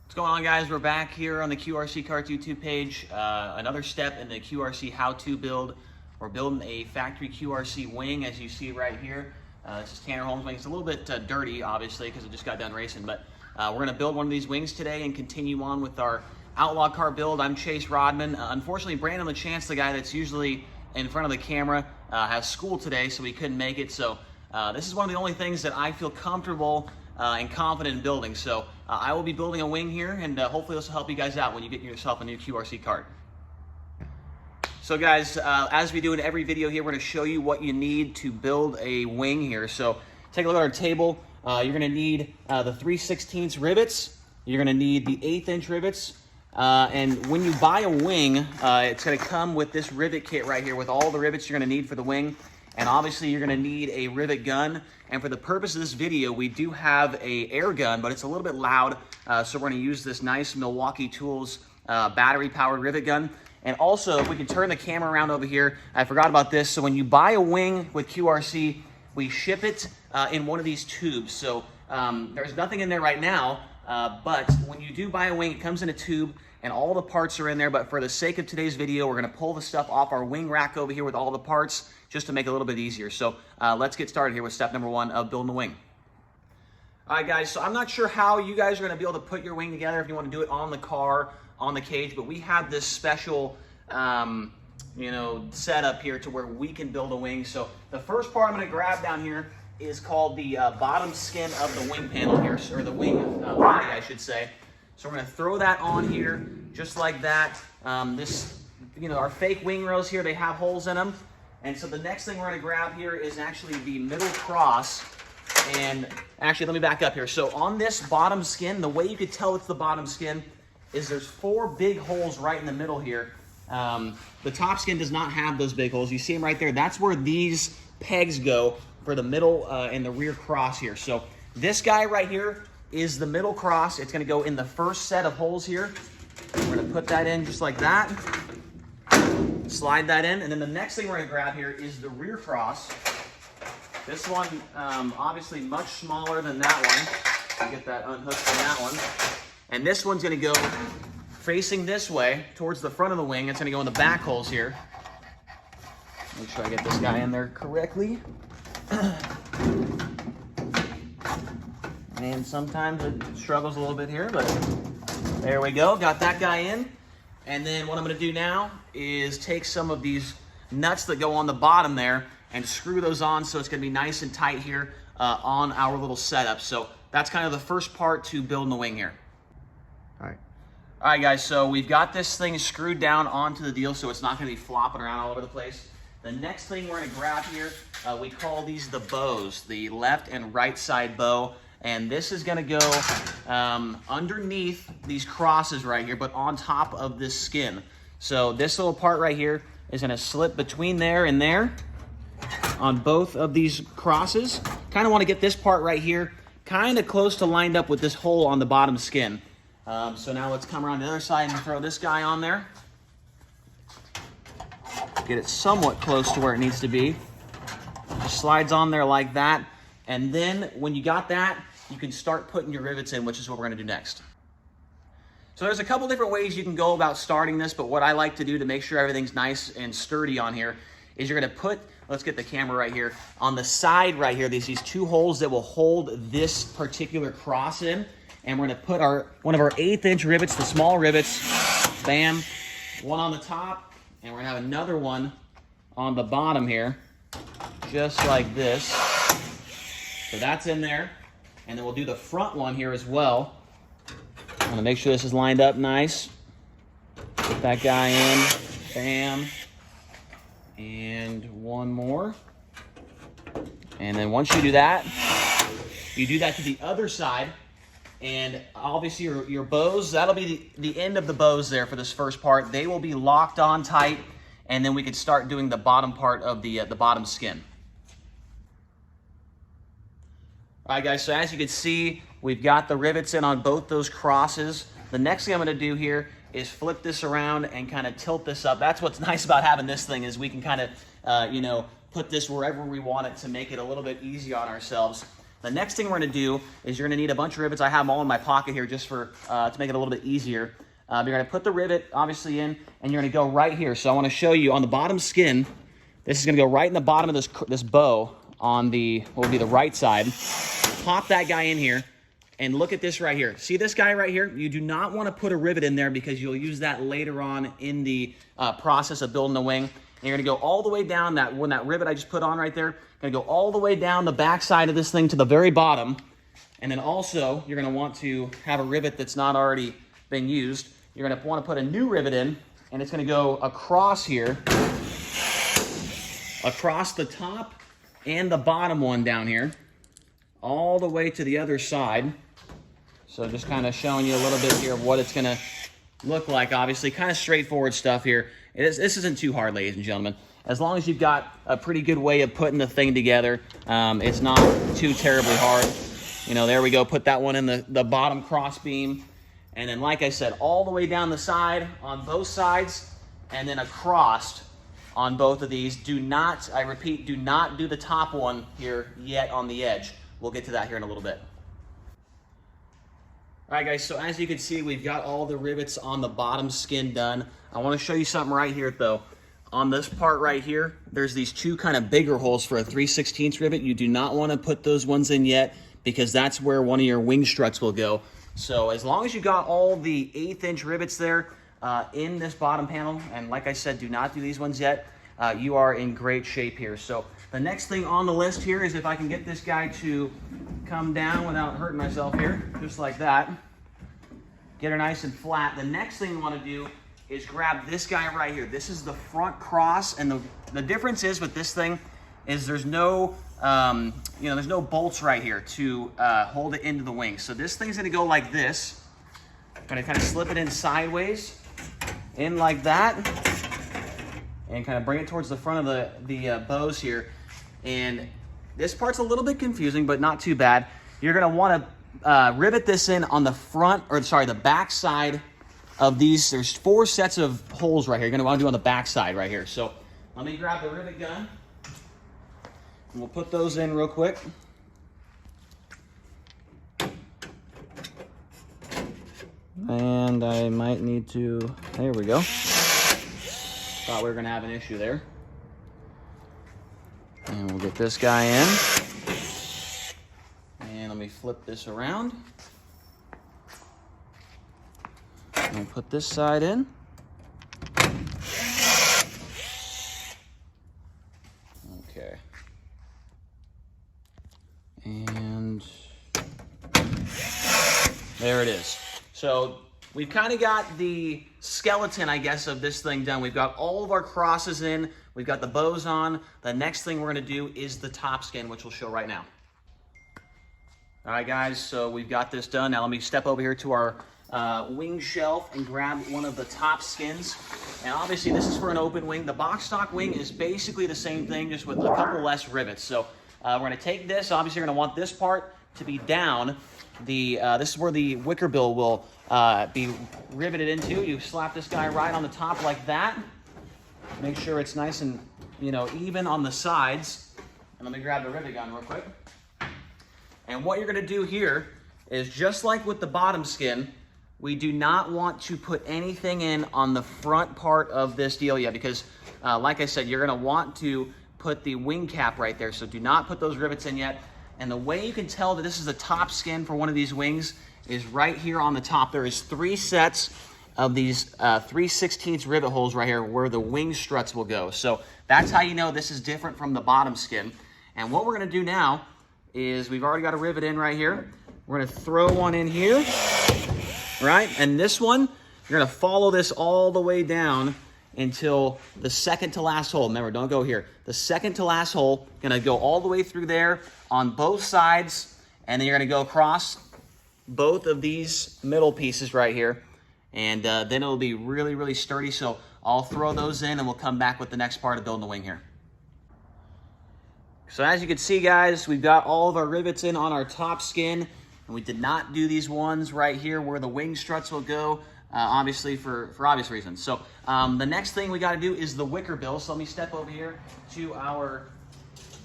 What's going on, guys? We're back here on the QRC Karts YouTube page. Another step in the QRC how-to build. We're building a factory QRC wing, as you see right here. This is Tanner Holmes' wing. It's a little bit dirty, obviously, because it just got done racing, but we're going to build one of these wings today and continue on with our Outlaw Kart build. I'm Chase Rodman. Unfortunately, Brandon LaChance, the guy that's usually in front of the camera, has school today, so he couldn't make it. So this is one of the only things that I feel comfortable and confident in building. So I will be building a wing here, and hopefully this will help you guys out when you get yourself a new QRC kart. So guys, as we do in every video here, we're going to show you what you need to build a wing here. So take a look at our table. You're going to need the 3/16 rivets. You're going to need the 1/8" rivets. And when you buy a wing, it's going to come with this rivet kit right here with all the rivets you're going to need for the wing. And obviously you're going to need a rivet gun. And for the purpose of this video, we do have a air gun, but it's a little bit loud. So we're going to use this nice Milwaukee Tools battery powered rivet gun. And also, if we can turn the camera around over here, I forgot about this. So when you buy a wing with QRC, we ship it in one of these tubes. So there's nothing in there right now, but when you do buy a wing, it comes in a tube and all the parts are in there. But for the sake of today's video, we're gonna pull the stuff off our wing rack over here with all the parts just to make it a little bit easier. So let's get started here with step number 1 of building the wing. All right, guys, so I'm not sure how you guys are gonna be able to put your wing together if you wanna do it on the car, on the cage, but we have this special setup here to where we can build a wing. So the first part I'm going to grab down here is called the bottom skin of the wing panel here, or the wing body, I should say. So we're going to throw that on here just like that. Our fake wing rows here, they have holes in them. And so the next thing we're going to grab here is actually the middle cross. And actually, let me back up here. So on this bottom skin, the way you could tell it's the bottom skin is there's 4 big holes right in the middle here. The top skin does not have those big holes. You see them right there. That's where these pegs go for the middle and the rear cross here. So this guy right here is the middle cross. It's going to go in the first set of holes here. We're going to put that in just like that. Slide that in. And then the next thing we're going to grab here is the rear cross. This one, obviously much smaller than that one. You get that unhooked from that one. And this one's going to go facing this way towards the front of the wing. It's going to go in the back holes here. Make sure I get this guy in there correctly. And sometimes it struggles a little bit here, but there we go. Got that guy in. And then what I'm going to do now is take some of these nuts that go on the bottom there and screw those on so it's going to be nice and tight here on our little setup. So that's kind of the first part to building the wing here. All right, guys, so we've got this thing screwed down onto the deal so it's not going to be flopping around all over the place. The next thing we're going to grab here, we call these the bows, the left and right side bow. And this is going to go underneath these crosses right here, but on top of this skin. So this little part right here is going to slip between there and there on both of these crosses. Kind of want to get this part right here kind of close to lined up with this hole on the bottom skin. So now let's come around the other side and throw this guy on there. Get it somewhat close to where it needs to be. Just slides on there like that. And then when you got that, you can start putting your rivets in, which is what we're going to do next. So there's a couple different ways you can go about starting this, but what I like to do to make sure everything's nice and sturdy on here is you're going to put, let's get the camera right here, on the side right here, there's these 2 holes that will hold this particular cross in. And we're going to put one of our 1/8" rivets, the small rivets, bam, one on the top, and we're going to have another one on the bottom here, just like this. So that's in there. And then we'll do the front one here as well. I'm going to make sure this is lined up nice. Put that guy in, bam, and one more. And then once you do that to the other side. And obviously your bows, that'll be the end of the bows there for this first part. They will be locked on tight, and then we could start doing the bottom part of the bottom skin. All right, guys, so as you can see, we've got the rivets in on both those crosses. The next thing I'm going to do here is flip this around and kind of tilt this up. That's what's nice about having this thing is we can kind of, put this wherever we want it to make it a little bit easier on ourselves. The next thing we're gonna do is you're gonna need a bunch of rivets. I have them all in my pocket here just for to make it a little bit easier. You're gonna put the rivet obviously in, and you're gonna go right here. So I wanna show you on the bottom skin, this is gonna go right in the bottom of this bow on the, what would be the right side. Pop that guy in here, and look at this right here. See this guy right here? You do not wanna put a rivet in there because you'll use that later on in the process of building the wing. And you're gonna go all the way down that rivet I just put on right there, gonna go all the way down the back side of this thing to the very bottom. And then also, you're gonna want to have a rivet that's not already been used. You're gonna wanna put a new rivet in, and it's gonna go across here, across the top and the bottom one down here, all the way to the other side. So just kind of showing you a little bit here of what it's gonna look like. Obviously, kind of straightforward stuff here. This isn't too hard, ladies and gentlemen. As long as you've got a pretty good way of putting the thing together, it's not too terribly hard. You know, there we go. Put that one in the bottom cross beam. And then, like I said, all the way down the side on both sides, and then across on both of these. Do not, I repeat, do not do the top one here yet on the edge. We'll get to that here in a little bit. All right, guys, so as you can see, we've got all the rivets on the bottom skin done. I want to show you something right here, though. On this part right here, there's these two kind of bigger holes for a 3/16 rivet. You do not want to put those ones in yet because that's where one of your wing struts will go. So as long as you got all the 1/8" rivets there in this bottom panel, and like I said, do not do these ones yet, you are in great shape here. So the next thing on the list here is if I can get this guy to come down without hurting myself here, just like that. Get her nice and flat. The next thing we want to do is grab this guy right here. This is the front cross, and the difference is with this thing is there's no there's no bolts right here to hold it into the wing. So this thing's gonna go like this. I'm gonna kind of slip it in sideways, in like that, and kind of bring it towards the front of the bows here. And this part's a little bit confusing, but not too bad. You're gonna want to rivet this in on the front, or sorry, the back side of these. There's 4 sets of holes right here. You're gonna want to do on the back side right here. So let me grab the rivet gun, and we'll put those in real quick. And I might need to, there we go. Thought we were gonna have an issue there. And we'll get this guy in. And let me flip this around. And put this side in. Okay. And there it is. So we've kind of got the skeleton, I guess, of this thing done. We've got all of our crosses in. We've got the bows on. The next thing we're going to do is the top skin, which we'll show right now. All right, guys, so we've got this done. Now let me step over here to our wing shelf and grab one of the top skins. And obviously this is for an open wing. The box stock wing is basically the same thing, just with a couple less rivets. So we're going to take this. Obviously, you're going to want this part to be down. This is where the wicker bill will be riveted into. You slap this guy right on the top like that. Make sure it's nice and even on the sides. And let me grab the rivet gun real quick. And what you're going to do here is just like with the bottom skin, we do not want to put anything in on the front part of this deal yet because, like I said, you're going to want to put the wing cap right there. So do not put those rivets in yet. And the way you can tell that this is the top skin for one of these wings is right here on the top. There is 3 sets of these 3/16 rivet holes right here where the wing struts will go. So that's how you know this is different from the bottom skin. And what we're going to do now is we've already got a rivet in right here. We're going to throw one in here, right? And this one, you're going to follow this all the way down until the second to last hole. Remember, don't go here. The second to last hole, going to go all the way through there on both sides, and then you're going to go across both of these middle pieces right here, and then it'll be really, really sturdy. So I'll throw those in, and we'll come back with the next part of building the wing here. So as you can see, guys, we've got all of our rivets in on our top skin, and we did not do these ones right here where the wing struts will go, obviously for obvious reasons. So the next thing we got to do is the wicker bill. So let me step over here to our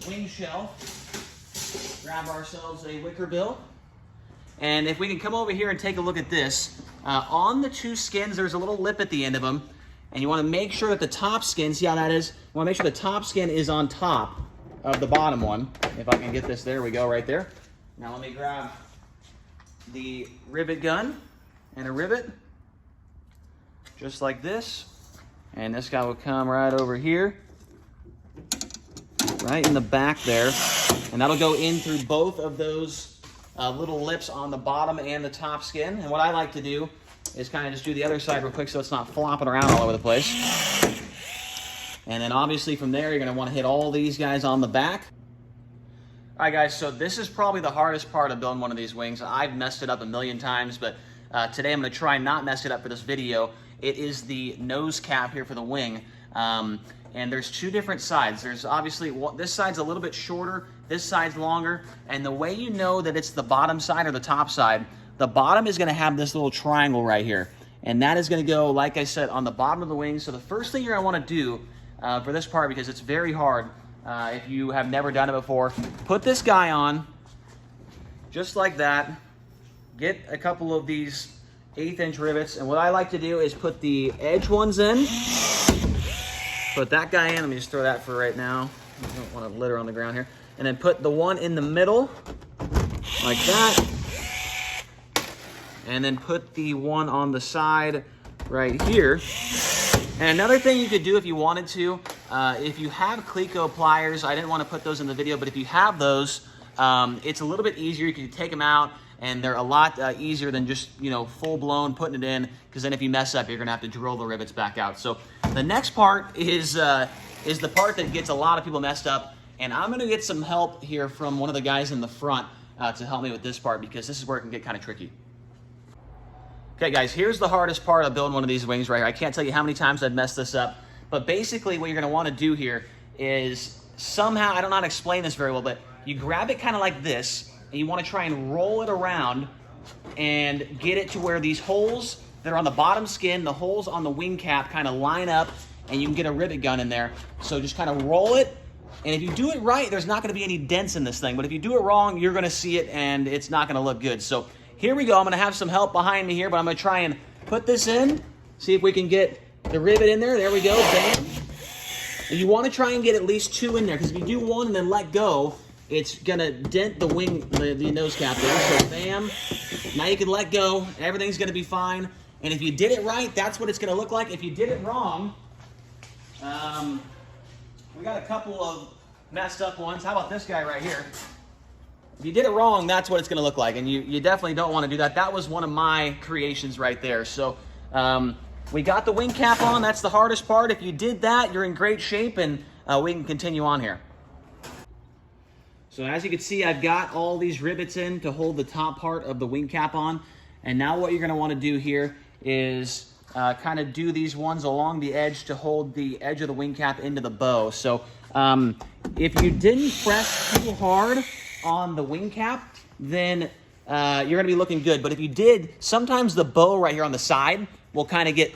wing shelf. grab ourselves a wicker bill. And if we can come over here and take a look at this, on the two skins, there's a little lip at the end of them. And you want to make sure that the top skin, see how that is? You want to make sure the top skin is on top of the bottom one. If I can get this, there we go, right there. Now let me grab the rivet gun and a rivet, just like this. And this guy will come right over here, right in the back there. And that'll go in through both of those little lips on the bottom and the top skin. And what I like to do is kind of just do the other side real quick so it's not flopping around all over the place. And then obviously from there, you're going to want to hit all these guys on the back. All right, guys, so this is probably the hardest part of building one of these wings. I've messed it up a million times, but today I'm going to try and not mess it up for this video. It is the nose cap here for the wing. And there's two different sides. There's obviously, this side's a little bit shorter, this side's longer. And the way you know that it's the bottom side or the top side, the bottom is going to have this little triangle right here. And that is going to go, like I said, on the bottom of the wing. So the first thing you're going to want to do for this part, because it's very hard if you have never done it before, put this guy on just like that. Get a couple of these 1/8 inch rivets. And what I like to do is put the edge ones in. Put that guy in. Let me just throw that for right now. I don't want to litter on the ground here. And then put the one in the middle like that. And then put the one on the side right here. And another thing you could do if you wanted to, if you have Cleco pliers, I didn't want to put those in the video, but if you have those, it's a little bit easier. You can take them out, and they're a lot easier than just, you know, full-blown putting it in, because then if you mess up, you're going to have to drill the rivets back out. So the next part is the part that gets a lot of people messed up, and I'm going to get some help here from one of the guys in the front to help me with this part, because this is where it can get kind of tricky. Okay, guys, here's the hardest part of building one of these wings right here. I can't tell you how many times I've messed this up, but basically what you're going to want to do here is somehow, I don't know how to explain this very well, but you grab it kind of like this, and you want to try and roll it around and get it to where these holes that are on the bottom skin, the holes on the wing cap kind of line up, and you can get a rivet gun in there. So just kind of roll it, and if you do it right, there's not going to be any dents in this thing, but if you do it wrong, you're going to see it, and it's not going to look good. So here we go. I'm going to have some help behind me here, but I'm going to try and put this in, see if we can get the rivet in there. There we go. Bam. And you want to try and get at least two in there, because if you do one and then let go, it's going to dent the wing, the nose cap there. So bam. Now you can let go. Everything's going to be fine. And if you did it right, that's what it's going to look like. If you did it wrong, we got a couple of messed up ones. How about this guy right here? If you did it wrong, that's what it's going to look like, and you definitely don't want to do that. That was one of my creations right there. So we got the wing cap on. That's the hardest part. If you did that, you're in great shape, and we can continue on here. So as you can see, I've got all these rivets in to hold the top part of the wing cap on. And now what you're going to want to do here is kind of do these ones along the edge to hold the edge of the wing cap into the bow. So if you didn't press too hard on the wing cap, then you're going to be looking good. But if you did, sometimes the bow right here on the side will kind of get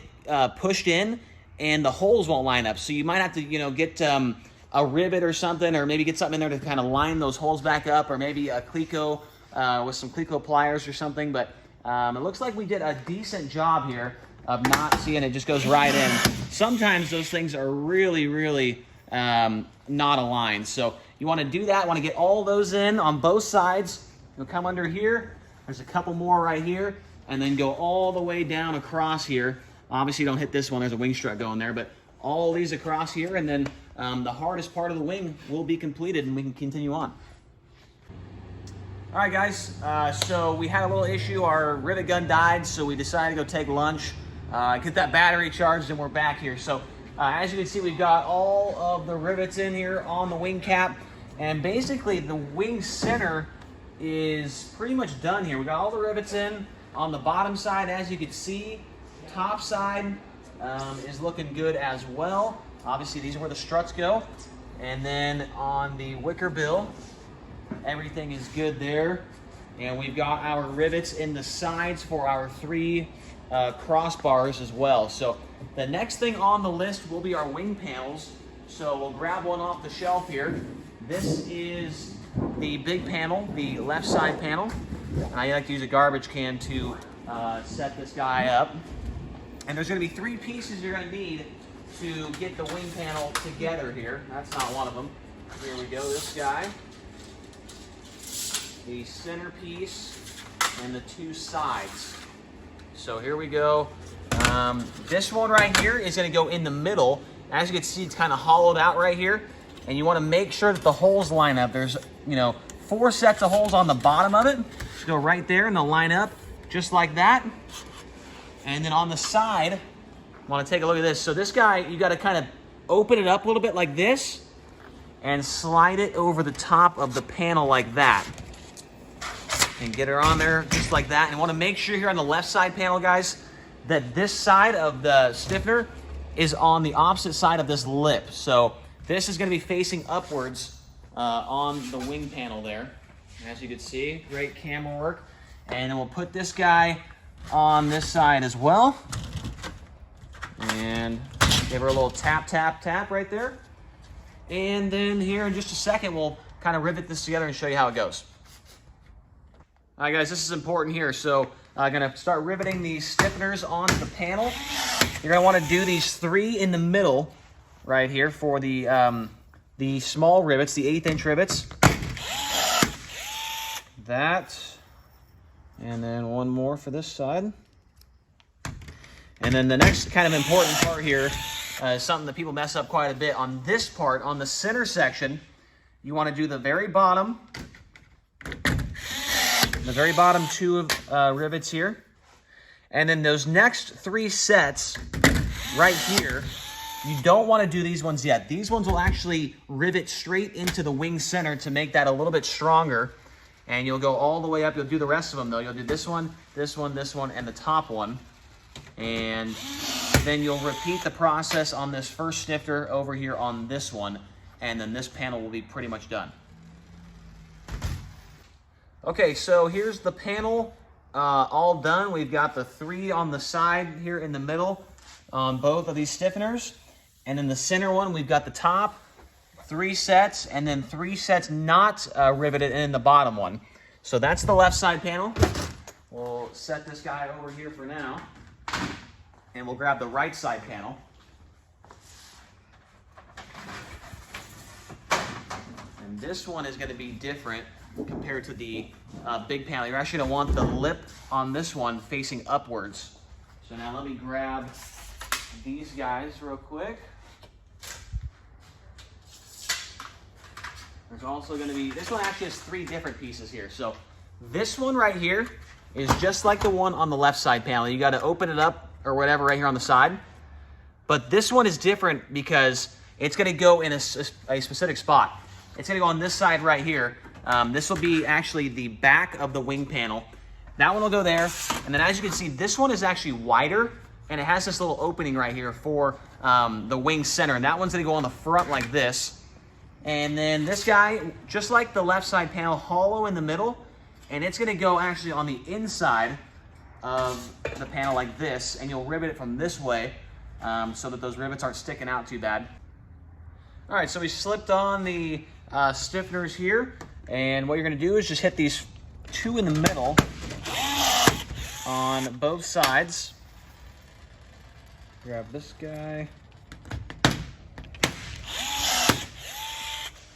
pushed in, and the holes won't line up. So you might have to, you know, get a rivet or something, or maybe get something in there to kind of line those holes back up, or maybe a Cleco with some Cleco pliers or something. But it looks like we did a decent job here of not seeing it just goes right in. Sometimes those things are really, really not aligned. So you want to do that. Want to get all those in on both sides. You'll come under here. There's a couple more right here, and then go all the way down across here. Obviously, don't hit this one. There's a wing strut going there, but all these across here, and then the hardest part of the wing will be completed, and we can continue on. All right, guys. So we had a little issue. Our rivet gun died, so we decided to go take lunch, get that battery charged, and we're back here. So as you can see, we've got all of the rivets in here on the wing cap, and basically the wing center is pretty much done here. We got all the rivets in on the bottom side. As you can see, top side is looking good as well. Obviously, these are where the struts go. And then on the wicker bill, everything is good there. And we've got our rivets in the sides for our 3 crossbars as well. So the next thing on the list will be our wing panels. So we'll grab one off the shelf here. This is the big panel, the left side panel. And I like to use a garbage can to set this guy up. And there's going to be 3 pieces you're going to need to get the wing panel together here. That's not one of them. Here we go, this guy. The centerpiece and the 2 sides. So here we go. This one right here is going to go in the middle. As you can see, it's kind of hollowed out right here. And you want to make sure that the holes line up. There's, 4 sets of holes on the bottom of it. Just go right there and they'll line up just like that. And then on the side, I want to take a look at this. So this guy, you got to kind of open it up a little bit like this and slide it over the top of the panel like that. And get her on there just like that. And you want to make sure here on the left side panel, guys, that this side of the stiffener is on the opposite side of this lip. So this is going to be facing upwards on the wing panel there. As you can see, great camera work. And then we'll put this guy on this side as well. And give her a little tap, tap, tap right there. And then here in just a second, we'll kind of rivet this together and show you how it goes. All right, guys, this is important here. So I'm going to start riveting these stiffeners onto the panel. You're going to want to do these 3 in the middle right here for the small rivets, the 1/8-inch rivets. That. And then 1 more for this side. And then the next kind of important part here is something that people mess up quite a bit. On this part, on the center section, you want to do the very bottom, 2 rivets here. And then those next 3 sets right here, you don't want to do these ones yet. These ones will actually rivet straight into the wing center to make that a little bit stronger. And you'll go all the way up. You'll do the rest of them, though. You'll do this one, this one, this one, and the top one. And then you'll repeat the process on this first stiffener over here on this one. And then this panel will be pretty much done. Okay, so here's the panel all done. We've got the 3 on the side here in the middle on both of these stiffeners. And in the center one, we've got the top, 3 sets, and then 3 sets not riveted in the bottom one. So that's the left side panel. We'll set this guy over here for now. And we'll grab the right side panel. And this one is going to be different compared to the big panel. You're actually going to want the lip on this one facing upwards. So now let me grab these guys real quick. There's also going to be, this one actually has 3 different pieces here. So this one right here is just like the one on the left side panel. You got to open it up or whatever right here on the side. But this one is different because it's going to go in a specific spot. It's going to go on this side right here. This will be actually the back of the wing panel. That one will go there. And then as you can see, this one is actually wider. And it has this little opening right here for the wing center. And that one's going to go on the front like this. And then this guy, just like the left side panel, hollow in the middle. And it's going to go actually on the inside of the panel like this. And you'll rivet it from this way so that those rivets aren't sticking out too bad. All right, so we slipped on the stiffeners here. And what you're going to do is just hit these 2 in the middle on both sides. Grab this guy.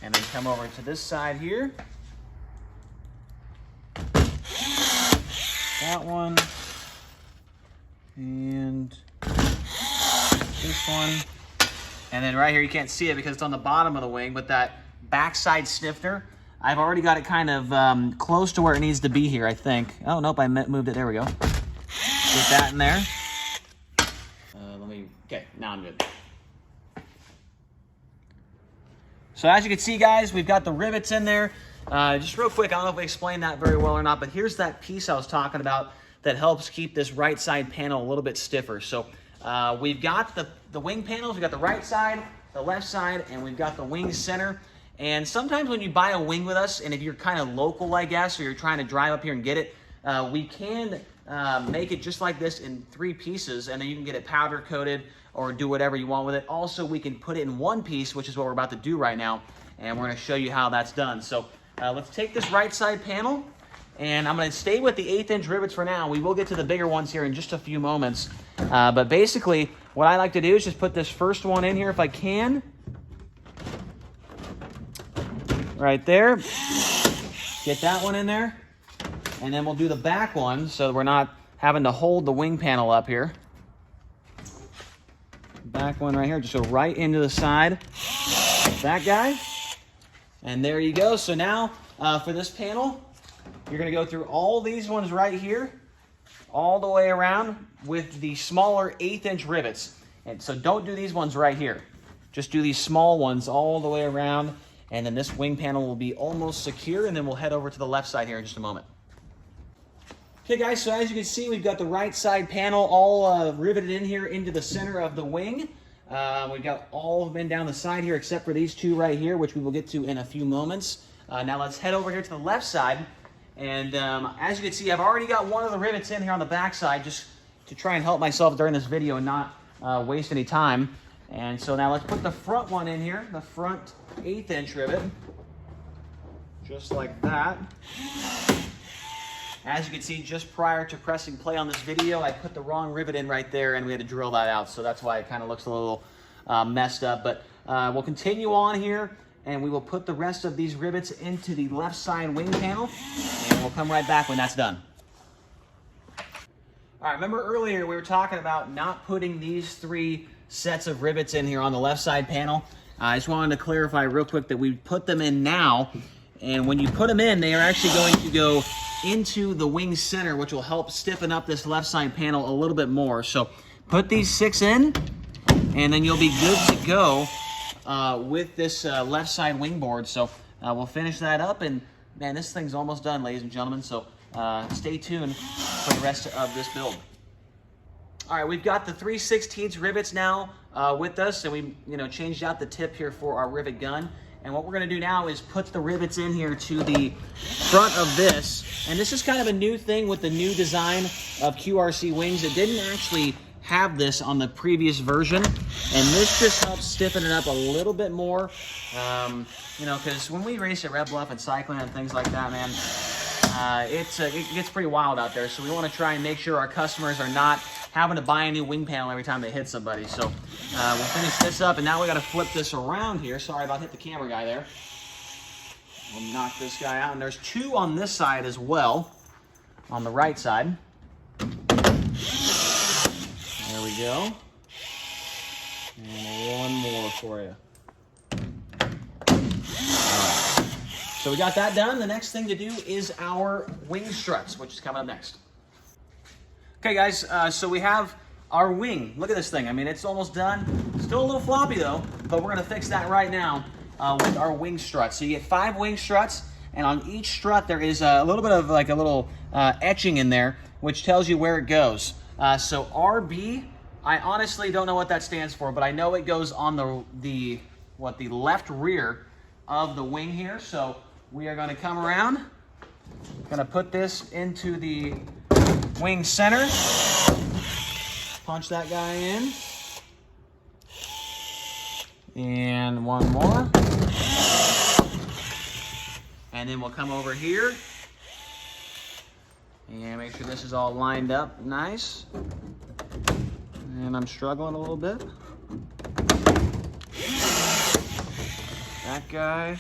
And then come over to this side here. That one. And this one. And then right here, you can't see it because it's on the bottom of the wing, but that backside stiffener, I've already got it kind of close to where it needs to be here, I think. Oh, nope, I moved it. There we go. Get that in there. Okay, now I'm good. So as you can see, guys, we've got the rivets in there. Just real quick, I don't know if I explained that very well or not, but here's that piece I was talking about that helps keep this right side panel a little bit stiffer. So we've got the wing panels, we've got the right side, the left side, and we've got the wing center. And sometimes when you buy a wing with us, and if you're kind of local, I guess, or you're trying to drive up here and get it, we can make it just like this in 3 pieces, and then you can get it powder coated or do whatever you want with it. Also, we can put it in 1 piece, which is what we're about to do right now, and we're going to show you how that's done. So let's take this right side panel, and I'm going to stay with the 1/8" rivets for now. We will get to the bigger ones here in just a few moments. But basically, what I like to do is just put this first one in here if I can. Right there. Get that one in there. And then we'll do the back one so we're not having to hold the wing panel up here. Back one right here, just go right into the side. That guy. And there you go. So now for this panel, you're going to go through all these ones right here, all the way around with the smaller 1/8" rivets. And so don't do these ones right here. Just do these small ones all the way around. And then this wing panel will be almost secure, and then we'll head over to the left side here in just a moment. Okay guys, so as you can see, we've got the right side panel all riveted in here into the center of the wing. We've got all of them down the side here except for these two right here, which we will get to in a few moments. Now let's head over here to the left side. And as you can see, I've already got one of the rivets in here on the back side just to try and help myself during this video and not waste any time. And so now let's put the front one in here, the front 1/8" rivet, just like that. As you can see, just prior to pressing play on this video, I put the wrong rivet in right there and we had to drill that out. So that's why it kind of looks a little messed up. But we'll continue on here and we will put the rest of these rivets into the left side wing panel and we'll come right back when that's done. All right, remember earlier we were talking about not putting these 3 sets of rivets in here on the left side panel. I just wanted to clarify real quick that we put them in now, and when you put them in, they are actually going to go into the wing center, which will help stiffen up this left side panel a little bit more. So put these 6 in, and then you'll be good to go with this left side wing board. So we'll finish that up, and man, this thing's almost done, ladies and gentlemen. So stay tuned for the rest of this build. All right, we've got the 3/16 rivets now with us, and we changed out the tip here for our rivet gun. And what we're going to do now is put the rivets in here to the front of this. And this is kind of a new thing with the new design of QRC wings. It didn't actually have this on the previous version, and this just helps stiffen it up a little bit more. Because when we race at Red Bluff and cycling and things like that, man, it gets pretty wild out there. So we want to try and make sure our customers are not having to buy a new wing panel every time they hit somebody. So we'll finish this up, and now we got to flip this around here. Sorry about hit the camera guy there. We'll knock this guy out, and there's 2 on this side as well, on the right side. There we go. And 1 more for you. So we got that done. The next thing to do is our wing struts, which is coming up next. Okay guys, so we have our wing. Look at this thing. I mean, it's almost done. Still a little floppy though, but we're gonna fix that right now with our wing struts. So you get 5 wing struts, and on each strut there is a little bit of like a little etching in there, which tells you where it goes. So RB, I honestly don't know what that stands for, but I know it goes on the left rear of the wing here. So we are gonna come around, gonna put this into the wing center, punch that guy in, and 1 more, and then we'll come over here and make sure this is all lined up nice. And I'm struggling a little bit. That guy,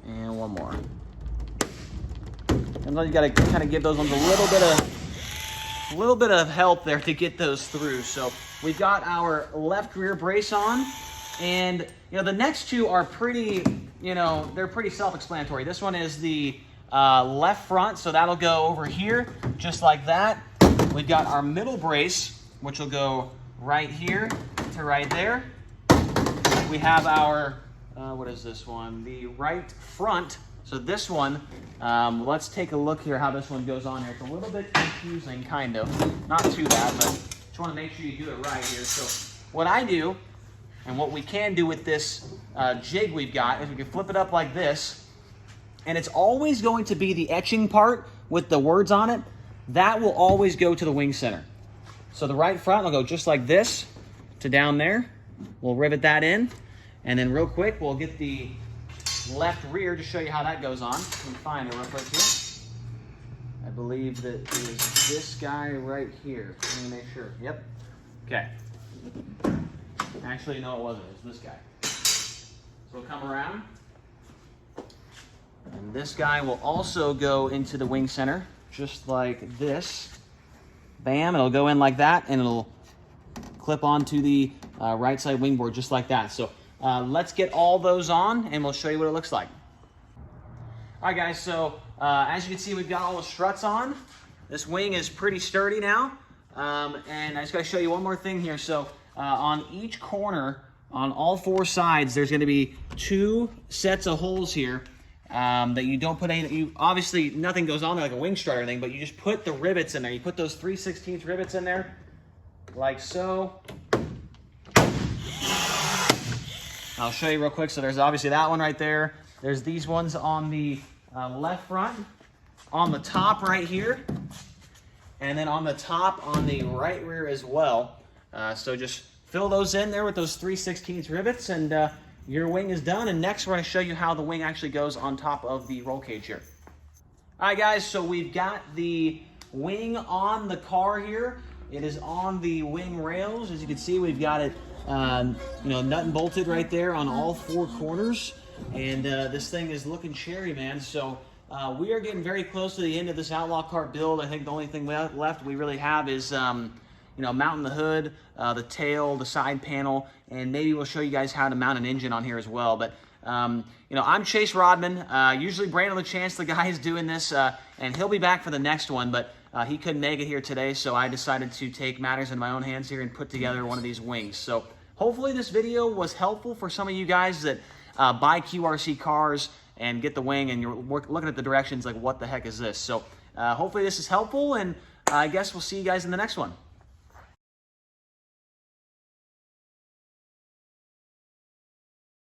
and 1 more. And then you gotta kind of give those ones a little bit of help there to get those through. So we've got our left rear brace on, and the next 2 are pretty, they're pretty self-explanatory. This one is the left front, so that'll go over here just like that. We've got our middle brace, which will go right here to right there. We have our what is this one? The right front. So this one, let's take a look here how this one goes on here. It's a little bit confusing, kind of. Not too bad, but just want to make sure you do it right here. So what I do, and what we can do with this jig we've got, is we can flip it up like this, and it's always going to be the etching part with the words on it. That will always go to the wing center. So the right front will go just like this to down there. We'll rivet that in. And then real quick, we'll get the left rear to show you how that goes on. Let me find it real quick here. I believe that it is this guy right here. Let me make sure. Yep. Okay. Actually, no, it wasn't. It was this guy. So we'll come around. And this guy will also go into the wing center, just like this. Bam, it'll go in like that, and it'll clip onto the right side wing board just like that. So let's get all those on, and we'll show you what it looks like. All right, guys, so as you can see, we've got all the struts on. This wing is pretty sturdy now. And I just got to show you one more thing here. So on each corner, on all four sides, there's going to be 2 sets of holes here that you don't put any, obviously nothing goes on there like a wing strut or anything, but you just put the rivets in there. You put those 3/16 rivets in there, like so. I'll show you real quick. So there's obviously that one right there. There's these ones on the left front, on the top right here, and then on the top on the right rear as well. So just fill those in there with those 3/16 rivets, and your wing is done. And next we're going to show you how the wing actually goes on top of the roll cage here. All right, guys, so we've got the wing on the car here. It is on the wing rails. As you can see, we've got it nut and bolted right there on all 4 corners. And this thing is looking cherry, man. So we are getting very close to the end of this Outlaw Kart build. I think the only thing left we really have is mounting the hood, the tail, the side panel, and maybe we'll show you guys how to mount an engine on here as well. But I'm Chase Rodman. Usually Brandon LaChance, the guy, is doing this, and he'll be back for the next one, but he couldn't make it here today, so I decided to take matters in my own hands here and put together one of these wings. So hopefully this video was helpful for some of you guys that buy QRC cars and get the wing, and you're looking at the directions like, what the heck is this? So hopefully this is helpful, and I guess we'll see you guys in the next one.